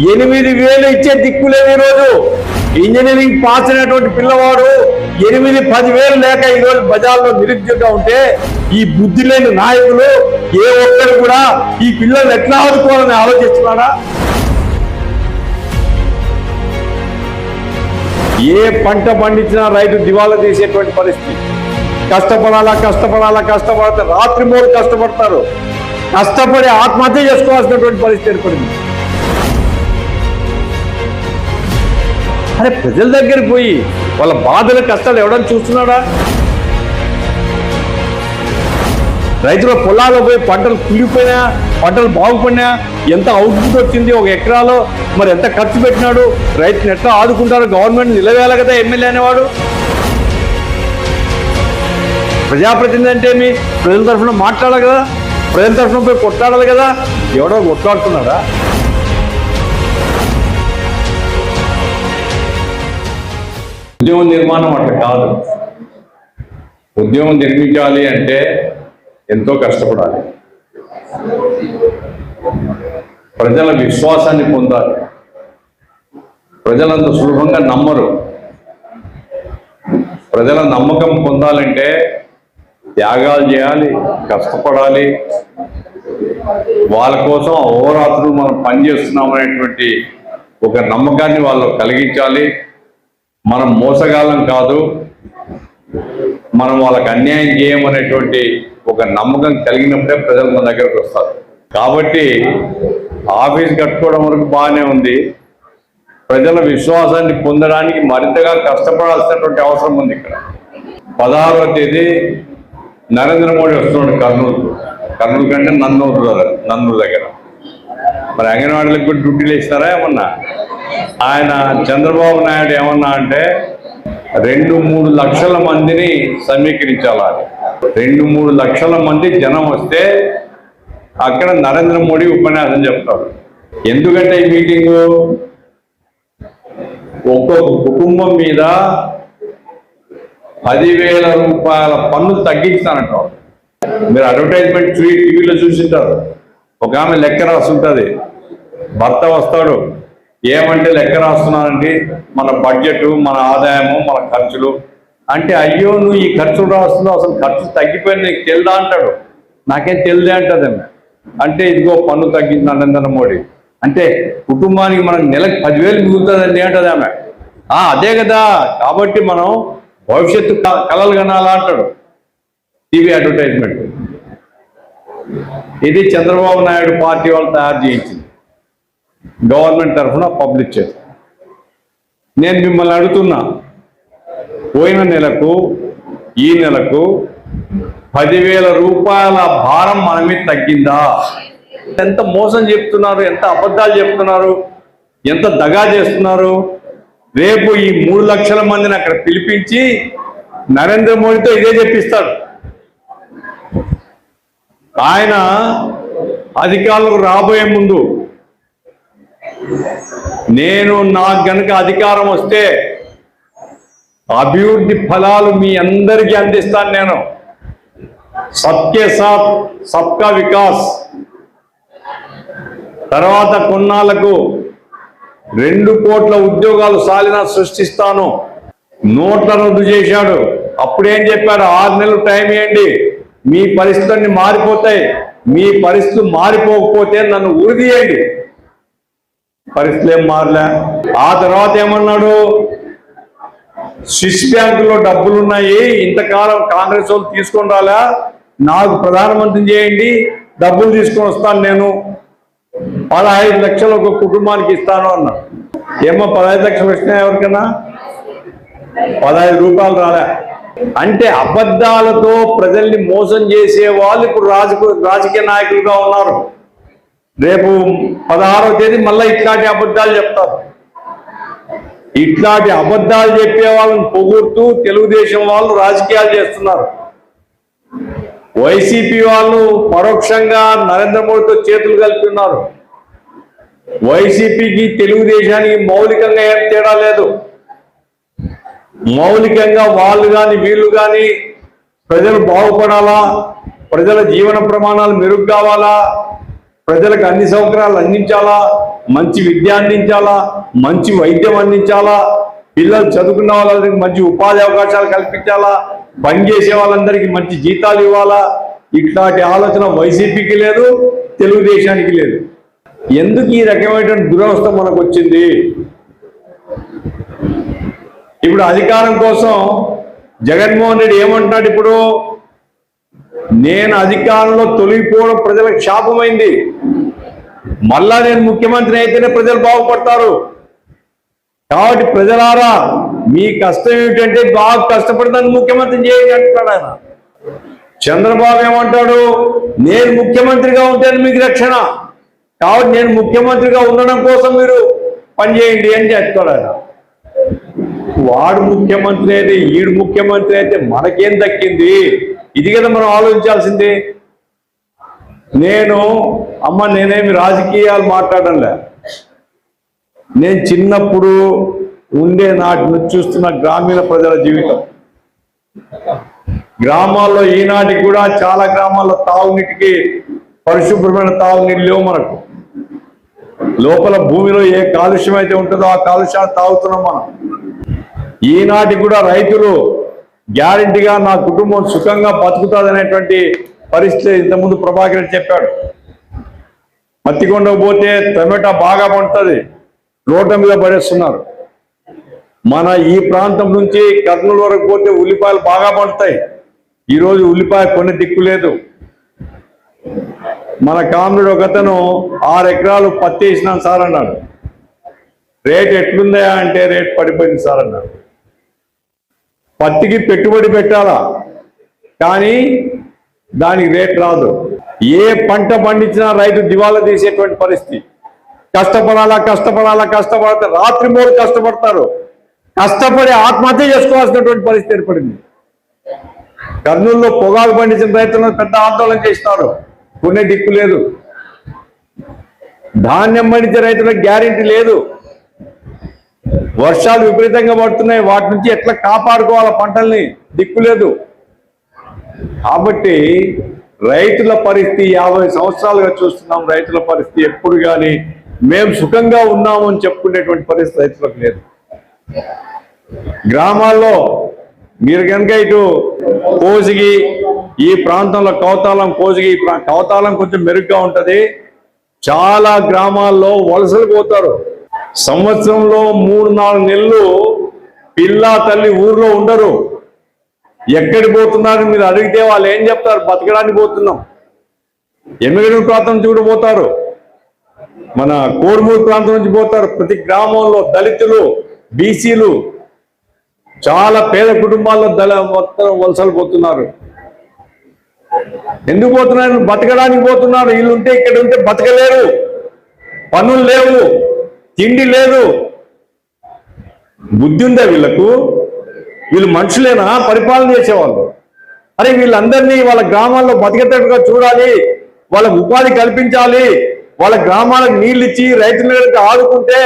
8,000 ఇచ్చే దిక్కులేదు ఈరోజు. Engineering pass అయినటువంటి పిల్లవాడు 8-10 లేక ఈరోజు బజార్లో నిరుద్యోగంగా ఉంటే ఈ బుద్ధి లేని నాయకులు ఏ ఒక్కరు కూడా ఈ పిల్లల్ని ఎట్లా ఆదుకోవాలని ఆలోచిస్తున్నారా? ఏ పంట పండించినా రైతు దివాలా తీసేటువంటి పరిస్థితి. కష్టపడితే రాత్రి మూడు కష్టపడతారు, కష్టపడి ఆత్మహత్య చేసుకోవాల్సినటువంటి పరిస్థితి ఏర్పడింది. అరే ప్రజల దగ్గరికి పోయి వాళ్ళ బాధల కష్టాలు ఎవడని చూస్తున్నాడా? రైతుల పొలాల్లో పోయి పంటలు కులిపోయినా, పంటలు బాగుపడినా, ఎంత అవుట్పుట్ వచ్చింది, ఒక ఎకరాలో మరి ఎంత ఖర్చు పెట్టినాడు, రైతుని ఎట్లా ఆదుకుంటారు, గవర్నమెంట్ నిలవేయాలి కదా ఎమ్మెల్యే అనేవాడు. ప్రజాప్రతినిధి అంటే ఏమి? ప్రజల తరఫున మాట్లాడాలి కదా, ప్రజల తరఫున పోయి కొట్లాడాలి కదా. ఎవడో కొట్లాడుతున్నాడా? ఉద్యమం నిర్మాణం అట్లా కాదు. ఉద్యమం నిర్మించాలి అంటే ఎంతో కష్టపడాలి, ప్రజల విశ్వాసాన్ని పొందాలి. ప్రజలంత సులభంగా నమ్మరు. ప్రజల నమ్మకం పొందాలంటే త్యాగాలు చేయాలి, కష్టపడాలి. వాళ్ళ కోసం అహోరాత్రులు మనం పనిచేస్తున్నాం అనేటువంటి ఒక నమ్మకాన్ని వాళ్ళు కలిగించాలి. మనం మోసగాళ్ళం కాదు, మనం వాళ్ళకి అన్యాయం చేయమనేటువంటి ఒక నమ్మకం కలిగినప్పుడే ప్రజలు మన దగ్గరకు వస్తారు. కాబట్టి ఆఫీస్ కట్టుకోవడం వరకు బాగానే ఉంది. ప్రజల విశ్వాసాన్ని పొందడానికి మరింతగా కష్టపడాల్సినటువంటి అవసరం ఉంది. ఇక్కడ 16వ తేదీ నరేంద్ర మోడీ వస్తున్నాడు కర్నూలు కంటే నందూరు దగ్గర. మరి అంగన్వాడీలకు కూడా డ్యూటీలు ఇస్తారా ఏమన్నా? ఆయన చంద్రబాబు నాయుడు ఏమన్నా అంటే 2-3 లక్షల మందిని సమీకరించాలి. 2-3 లక్షల మంది జనం వస్తే అక్కడ నరేంద్ర మోడీ ఉపన్యాసం చెప్తాడు. ఎందుకంటే ఈ మీటింగు ఒక్కొక్క కుటుంబం మీద 10,000 రూపాయల పన్నులు తగ్గిస్తానంటారు. మీరు అడ్వర్టైజ్మెంట్ టీవీలో చూసింటారు. ఒక ఆమె లెక్క రాస్తుంటుంది, భర్త వస్తాడు, ఏమంటే లెక్క రాస్తున్నానండి, మన బడ్జెట్, మన ఆదాయము, మన ఖర్చులు అంటే, అయ్యో నువ్వు ఈ ఖర్చులు రాస్తున్నావు, అసలు ఖర్చు తగ్గిపోయింది నీకు తెలుదా అంటాడు. నాకేం తెలిదే అంటది ఆమె. అంటే ఇదిగో పన్ను తగ్గింది నరేంద్ర మోడీ అంటే కుటుంబానికి మనకు నెలకు 10,000 మిగులుతుందండి అంటది ఆమె. అదే కదా, కాబట్టి మనం భవిష్యత్తు కలలు కనాలా అంటాడు టీవీ అడ్వర్టైజ్మెంట్. ఇది చంద్రబాబు నాయుడు పార్టీ వాళ్ళు తయారు చేయించింది, గవర్నమెంట్ తరఫున పబ్లిష్ చేస్తాం. నేను మిమ్మల్ని అడుగుతున్నా, పోయిన నెలకు ఈ నెలకు 10,000 రూపాయల భారం మన మీద తగ్గిందా? ఎంత మోసం చెప్తున్నారు, ఎంత అబద్ధాలు చెప్తున్నారు, ఎంత దగా చేస్తున్నారు. రేపు ఈ 3 లక్షల మందిని అక్కడ పిలిపించి నరేంద్ర మోడీతో ఇదే చెప్పిస్తాడు. ఆయన అధికారులకు రాబోయే ముందు, నాకు గనక అధికారం వస్తే అభివృద్ధి ఫలాలు మీ అందరికీ అందిస్తాను. నేను సబ్కే సాత్ సబ్కా వికాస్. తర్వాత కొన్నాళ్లకు 2 కోట్ల ఉద్యోగాలు సాలినా సృష్టిస్తాను. నోట్ల రద్దు చేశాడు. అప్పుడేం చెప్పాడు? 6 నెలలు టైం ఇవ్వండి, మీ పరిస్థితులన్నీ మారిపోతాయి, మీ పరిస్థితులు మారిపోకపోతే నన్ను ఉరిదీయండి. పరిస్థితులు ఏం మారలే. ఆ తర్వాత ఏమన్నాడు? స్విస్ బ్యాంకులో డబ్బులున్నాయి, ఇంతకాలం కాంగ్రెస్ వాళ్ళు తీసుకొని రాలా, నాకు ప్రధానమంత్రి చేయండి, డబ్బులు తీసుకొని వస్తాను, నేను 15 లక్షలు ఒక కుటుంబానికి ఇస్తాను అన్నా. ఏమో 15 లక్షలు వచ్చినాయి ఎవరికన్నా? 15 రూపాయలు రాలే. అంటే అబద్ధాలతో ప్రజల్ని మోసం చేసే వాళ్ళు ఇప్పుడు రాజకీయ నాయకులుగా ఉన్నారు. రేపు 16వ తేదీ మళ్ళీ ఇట్లాంటి అబద్ధాలు చెప్తారు. ఇట్లాంటి అబద్ధాలు చెప్పే వాళ్ళని పొగుడుతూ తెలుగుదేశం వాళ్ళు రాజకీయాలు చేస్తున్నారు. వైసీపీ వాళ్ళు పరోక్షంగా నరేంద్ర మోడీతో చేతులు కలిపి ఉన్నారు. వైసీపీకి తెలుగుదేశానికి మౌలికంగా ఏం తేడా లేదు. మౌలికంగా వాళ్ళు కానీ వీళ్ళు కానీ ప్రజలు బాగుపడాలా, ప్రజల జీవన ప్రమాణాలు మెరుగు కావాలా, ప్రజలకు అన్ని సౌకర్యాలు అందించాలా, మంచి విద్య అందించాలా, మంచి వైద్యం అందించాలా, పిల్లలు చదువుకున్న వాళ్ళకి మంచి ఉపాధి అవకాశాలు కల్పించాలా, పనిచేసే వాళ్ళందరికీ మంచి జీతాలు ఇవ్వాలా. ఇట్లాంటి ఆలోచన వైసీపీకి లేదు, తెలుగుదేశానికి లేదు. ఎందుకు ఈ రకమైన దురవస్థ మనకు వచ్చింది? ఇప్పుడు అధికారం కోసం జగన్మోహన్ రెడ్డి ఏమంటున్నాడు? ఇప్పుడు నేను అధికారంలో తొలగిపోవడం ప్రజలకు శాపమైంది, మళ్ళా నేను ముఖ్యమంత్రి అయితేనే ప్రజలు బాగుపడతారు, కాబట్టి ప్రజలారా మీ కష్టం ఏమిటంటే బాగా కష్టపడి నన్ను ముఖ్యమంత్రి చేయండి అంటున్నాడు ఆయన. చంద్రబాబు ఏమంటాడు? నేను ముఖ్యమంత్రిగా ఉంటేనే మీకు రక్షణ, కాబట్టి నేను ముఖ్యమంత్రిగా ఉండడం కోసం మీరు పనిచేయండి అని చెప్తాడు ఆయన. వాడు ముఖ్యమంత్రి అయితే ఈడు ముఖ్యమంత్రి అయితే మనకేం దక్కింది? ఇది కదా మనం ఆలోచించాల్సింది. నేనేమి రాజకీయాలు మాట్లాడడంలే, నేను చిన్నప్పుడు ఉండే నాటి నుంచి చూస్తున్న గ్రామీణ ప్రజల జీవితం. గ్రామాల్లో ఈనాటికి కూడా చాలా గ్రామాల్లో తాగునీటికి పరిశుభ్రమైన తాగునీళ్ళు లేవు మనకు. లోపల భూమిలో ఏ కాలుష్యం అయితే ఉంటుందో ఆ కాలుష్యాన్ని తాగుతున్నాం మనం. ఈనాటి కూడా రైతులు గ్యారంటీగా నా కుటుంబం సుఖంగా బతుకుతుందనేటువంటి పరిస్థితి ఇంతకుముందు ప్రభాకర్ చెప్పాడు. మత్తికొండకు పోతే టమాటా బాగా పండుతుంది, రోడ్ల మీద పడేస్తున్నారు. మన ఈ ప్రాంతం నుంచి కర్నూలు వరకు పోతే ఉల్లిపాయలు బాగా పండుతాయి. ఈరోజు ఉల్లిపాయ కొన్ని దిక్కు లేదు. మన కామ్రేడ్ ఒకతను 6 ఎకరాలు పత్తి వేసినాను సార్ అన్నాడు. రేట్ ఎట్లుందా అంటే రేట్ పడిపోయింది సార్ అన్నాడు. పత్తికి పెట్టుబడి పెట్టాలా, కానీ దానికి రేట్ రాదు. ఏ పంట పండించినా రైతు దివాలా తీసేటువంటి పరిస్థితి. కష్టపడితే రాత్రి మూడు కష్టపడతారు, కష్టపడి ఆత్మహత్య చేసుకోవాల్సినటువంటి పరిస్థితి ఏర్పడింది. కర్నూలులో పొగాకు పండించిన రైతులను పెద్ద ఆందోళన చేస్తున్నారు, కొనే దిక్కు లేదు. ధాన్యం పండించే రైతులకు గ్యారెంటీ లేదు. వర్షాలు విపరీతంగా పడుతున్నాయి, వాటి నుంచి ఎట్లా కాపాడుకోవాల పంటల్ని దిక్కు లేదు. కాబట్టి రైతుల పరిస్థితి 50 సంవత్సరాలుగా చూస్తున్నాం. రైతుల పరిస్థితి ఎప్పుడు కానీ మేము సుఖంగా ఉన్నాము అని చెప్పుకునేటువంటి పరిస్థితి రైతులకు లేదు. గ్రామాల్లో మీరు కనుక ఇటు కోసిగి ఈ ప్రాంతంలో కౌతాలం కొంచెం మెరుగ్గా ఉంటుంది. చాలా గ్రామాల్లో వలసలు పోతారు. సంవత్సరంలో 3-4 నెలలు పిల్ల తల్లి ఊర్లో ఉండరు. ఎక్కడికి పోతున్నారు మీరు అడిగితే వాళ్ళు ఏం చెప్తారు? బతకడానికి పోతున్నాం. ఎమ్మిగనూరు ప్రాంతం నుంచి కూడా పోతారు, మన కోడుమూరు ప్రాంతం నుంచి పోతారు. ప్రతి గ్రామంలో దళితులు, బీసీలు, చాలా పేద కుటుంబాల్లో మొత్తం వలసలు పోతున్నారు. ఎందుకు పోతున్నారు? బతకడానికి పోతున్నారు. వీళ్ళు ఉంటే ఇక్కడ ఉంటే బతకలేరు, పనులు లేవు, తిండి లేదు. బుద్ధి ఉందా వీళ్ళకు? వీళ్ళు మనుషులేనా పరిపాలన చేసేవాళ్ళు? అరే వీళ్ళందరినీ వాళ్ళ గ్రామాల్లో బతికేటట్టుగా చూడాలి, వాళ్ళకు ఉపాధి కల్పించాలి, వాళ్ళ గ్రామాలకు నీళ్ళు ఇచ్చి రైతులకు ఆదుకుంటే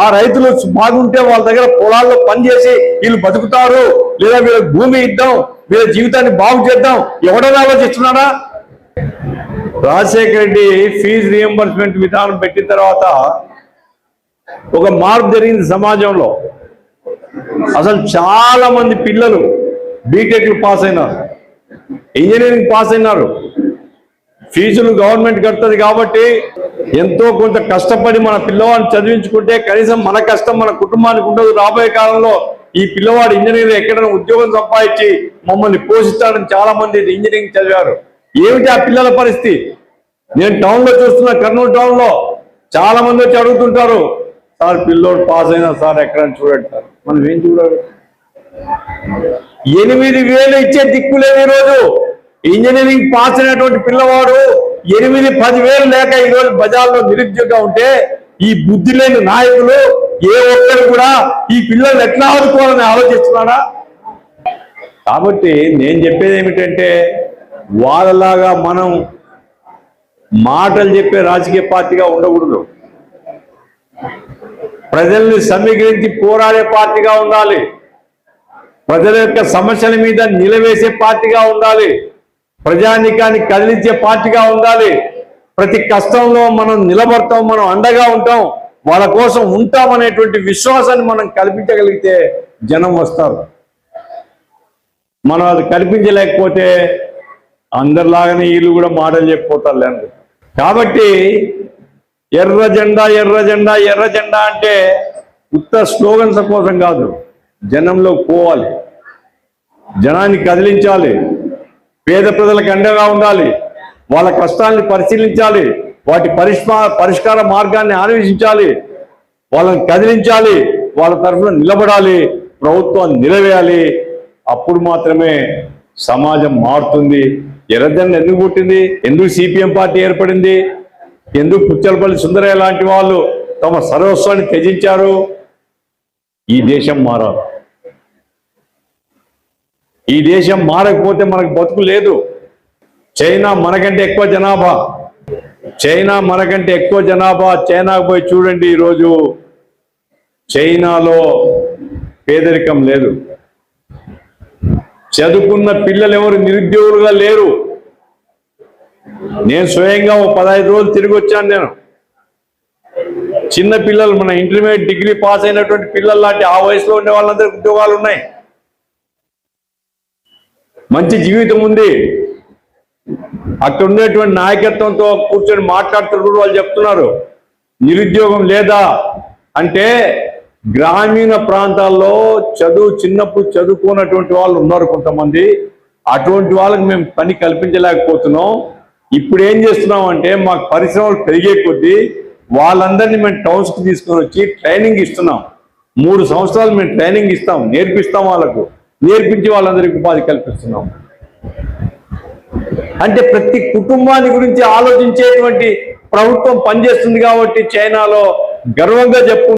ఆ రైతులు బాగుంటే వాళ్ళ దగ్గర పొలాల్లో పనిచేసి వీళ్ళు బతుకుతారు, లేదా వీళ్ళకి భూమి ఇద్దాం, వీళ్ళ జీవితాన్ని బాగు చేద్దాం. ఎవడైనా ఆలోచిస్తున్నాడా? రాజశేఖర రెడ్డి ఫీజు రియంబర్స్మెంట్ విధానం పెట్టిన తర్వాత ఒక మార్పు జరిగింది సమాజంలో. అసలు చాలా మంది పిల్లలు బీటెక్లు పాస్ అయినారు, ఇంజనీరింగ్ పాస్ అయినారు. ఫీజులు గవర్నమెంట్ కడుతుంది కాబట్టి ఎంతో కొంత కష్టపడి మన పిల్లవాడిని చదివించుకుంటే కనీసం మన కష్టం మన కుటుంబానికి ఉండదు. రాబోయే కాలంలో ఈ పిల్లవాడు ఇంజనీర్ ఎక్కడైనా ఉద్యోగం సంపాదించి మమ్మల్ని పోషిస్తాడని చాలా మంది ఇంజనీరింగ్ చదివారు. ఏమిటి ఆ పిల్లల పరిస్థితి? నేను టౌన్లో చూస్తున్నా, కర్నూలు టౌన్లో చాలా మంది వచ్చి అడుగుతుంటారు, సార్ పిల్లోడు పాస్ అయినా సార్ ఎక్కడైనా చూడండి సార్. మనం ఏం చూడాలి? 8,000 ఇచ్చే దిక్కు లేదు ఈరోజు. ఇంజనీరింగ్ పాస్ అయినటువంటి పిల్లవాడు 8-10,000 లేక ఈరోజు బజార్లో నిరుద్యోగంగా ఉంటే ఈ బుద్ధి లేని నాయకులు ఏ ఒక్కరు కూడా ఈ పిల్లల్ని ఎట్లా ఆదుకోవాలని ఆలోచిస్తున్నారా? కాబట్టి నేను చెప్పేది ఏమిటంటే, వాళ్ళలాగా మనం మాటలు చెప్పే రాజకీయ పార్టీగా ఉండకూడదు. ప్రజల్ని సమీకరించి పోరాడే పార్టీగా ఉండాలి. ప్రజల యొక్క సమస్యల మీద నిలవేసే పార్టీగా ఉండాలి. ప్రజానీకాన్ని కదిలించే పార్టీగా ఉండాలి. ప్రతి కష్టంలో మనం నిలబడతాం, మనం అండగా ఉంటాం, వాళ్ళ కోసం ఉంటాం అనేటువంటి విశ్వాసాన్ని మనం కల్పించగలిగితే జనం వస్తారు. మనం అది కల్పించలేకపోతే అందరిలాగానే వీళ్ళు కూడా మాటలు చెప్పిపోతారు లేదు. కాబట్టి ఎర్ర జెండా ఎర్ర జెండా ఎర్ర జెండా అంటే ఉత్త స్లోగన్స్ కోసం కాదు, జనంలో పోవాలి, జనాన్ని కదిలించాలి, పేద ప్రజలకు అండగా ఉండాలి, వాళ్ళ కష్టాన్ని పరిశీలించాలి, వాటి పరిష్కార మార్గాన్ని అన్వేషించాలి, వాళ్ళని కదిలించాలి, వాళ్ళ తరఫున నిలబడాలి, ప్రభుత్వాన్ని నిలవేయాలి. అప్పుడు మాత్రమే సమాజం మారుతుంది. ఎర్రజెండా ఎందుకు పుట్టింది? ఎందుకు సిపిఎం పార్టీ ఏర్పడింది? ఎందుకు పుచ్చలపల్లి సుందరయ్య లాంటి వాళ్ళు తమ సర్వస్వాన్ని త్యజించారు? ఈ దేశం మారాలి. ఈ దేశం మారకపోతే మనకు బతుకు లేదు. చైనా మనకంటే ఎక్కువ జనాభా, చైనాకు పోయి చూడండి. ఈరోజు చైనాలో పేదరికం లేదు, చదువుకున్న పిల్లలు ఎవరు నిరుద్యోగులుగా లేరు. నేను స్వయంగా 15 రోజులు తిరిగి వచ్చాను. నేను చిన్న పిల్లలు, మన ఇంటర్మీడియట్ డిగ్రీ పాస్ అయినటువంటి పిల్లలు లాంటి ఆ వయసులో ఉండే వాళ్ళందరికీ ఉద్యోగాలు ఉన్నాయి, మంచి జీవితం ఉంది. అక్కడ ఉండేటువంటి నాయకత్వంతో కూర్చొని మాట్లాడుతున్నారు. వాళ్ళు చెప్తున్నారు నిరుద్యోగం లేదా అంటే, గ్రామీణ ప్రాంతాల్లో చిన్నప్పుడు చదువుకున్నటువంటి వాళ్ళు ఉన్నారు కొంతమంది, అటువంటి వాళ్ళకి మేము పని కల్పించలేకపోతున్నాం. ఇప్పుడు ఏం చేస్తున్నాం అంటే, మాకు పరిశ్రమలు పెరిగే కొద్దీ వాళ్ళందరినీ మేము టౌన్స్కి తీసుకొని వచ్చి ట్రైనింగ్ ఇస్తున్నాం. 3 సంవత్సరాలు మేము ట్రైనింగ్ ఇస్తాం, నేర్పిస్తాం, వాళ్ళకు నేర్పించి వాళ్ళందరికీ ఉపాధి కల్పిస్తున్నాం. అంటే ప్రతి కుటుంబాన్ని గురించి ఆలోచించేటువంటి ప్రభుత్వం పనిచేస్తుంది. కాబట్టి చైనాలో గర్వంగా చెప్పుకుంటున్నాం.